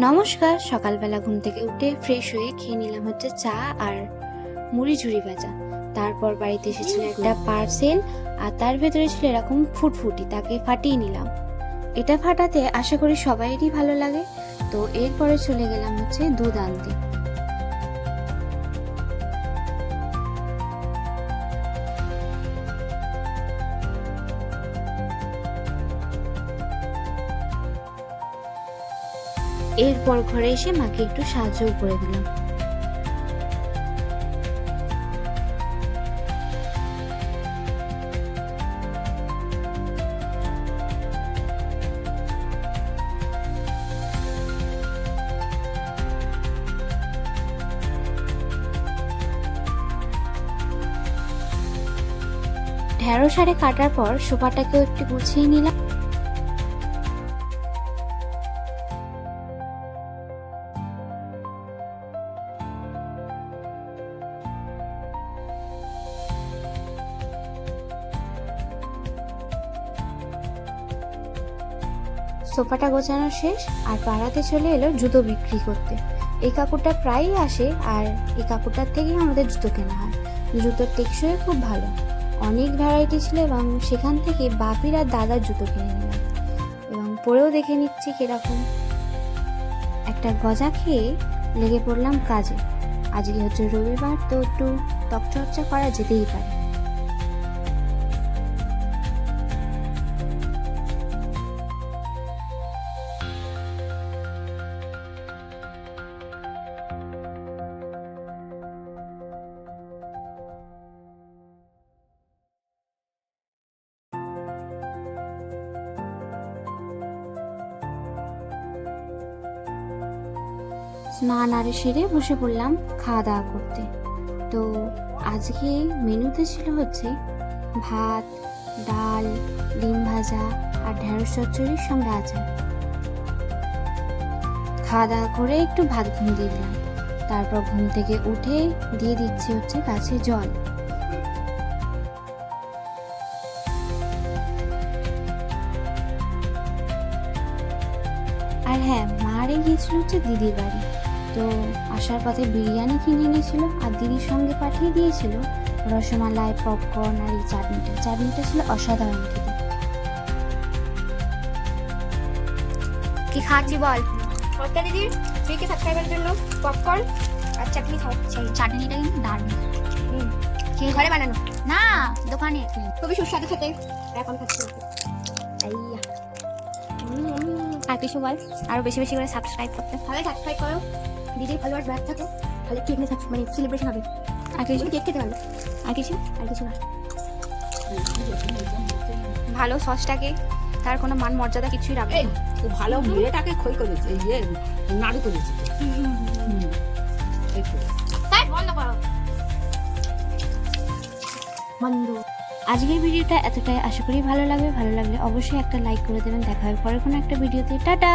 নমস্কার। সকালবেলা ঘুম থেকে উঠে ফ্রেশ হয়ে খেয়ে নিলাম হচ্ছে চা আর মুড়ি ঝুড়ি ভাজা। তারপর বাড়িতে এসেছিল একটা পার্সেল, আর তার ভেতরে ছিল এরকম ফুটফুটি, তাকে ফাটিয়ে নিলাম। এটা ফাটাতে আশা করি সবাইয়েরই ভালো লাগে। তো এরপরে চলে গেলাম হচ্ছে দুধ আনতে। এরপর ঘরে এসে মাকে একটু সাহায্য করে দিলাম। ঢেঁড়স সারে কাটার পর সোফাটাকেও একটু গুছিয়ে নিলাম। সোফাটা গোছানো শেষ, আর পাড়াতে চলে এলো জুতো বিক্রি করতে। এই কাকুরটা প্রায়ই আসে, আর এই কাকুরটার থেকেই আমাদের জুতো কেনা হয়। জুতোর টেকসই খুব ভালো, অনেক ভ্যারাইটি ছিল, এবং সেখান থেকে বাপির আর দাদার জুতো কিনে নিলাম এবং পরেও দেখে নিচ্ছি কিরকম। একটা গজা খেয়ে লেগে পড়লাম কাজে। আজকে হচ্ছে রবিবার, তো একটু ত্বকচর্চা করা যেতেই পারে। স্নান আর সেরে বসে পড়লাম খাওয়া দাওয়া করতে। তো আজকে মেনুতে ছিল হচ্ছে ভাত, ডাল, ডিম ভাজা আর ঢেঁড়স চচ্চড়ির সঙ্গে আচার। খাওয়া দাওয়া করে একটু ভাত ঘুম দিয়ে দিলাম। তারপর ঘুম থেকে উঠে দিয়ে দিচ্ছি হচ্ছে গাছে জল। আর হ্যাঁ, মারে গিয়েছিল হচ্ছে দিদির বাড়ি। তো আসার পথে বিরিয়ানি কিনে এনেছিল, আর দিদির সঙ্গে পাঠিয়ে দিয়েছিল রসমালাই, পপকর্ন আর এই চাটনিটা ছিল অসাধারণ খেতে। কি খাচ্ছি বল? সরকার দিদির 3K সাবস্ক্রাইবারের জন্য পপকর্ন আর চাটনি খাওয়াচ্ছি। চাটনিটা কিন্তু দারুণ। কে ঘরে বানানো? না, দোকানে। খুবই সুস্বাদু খেতে। এখন খাচ্ছি। আইয়া। আর কিছু বল, আরো বেশি বেশি করে সাবস্ক্রাইব করতে। ভালো সাবস্ক্রাইব করো, দিদির ফলোয়ার ব্যাক থাকো, তাহলে কেক নিয়ে মানে সেলিব্রেশন হবে। আর কিছু? কেক খেতে পারবে। আর কিছু না। ভালো সসটাকে তার কোনো মান মর্যাদা কিছুই রাখবে না। ভালো মেয়েটাকে খই করেছে, নাড়ু করেছে। তাই বন্ধ করো বন্ধ। আজকের ভিডিওটা এতটাই, আশা করি ভালো লাগবে। ভালো লাগলে অবশ্যই একটা লাইক করে দেবেন। দেখা হবে পরে কোনো একটা ভিডিওতে। টাটা।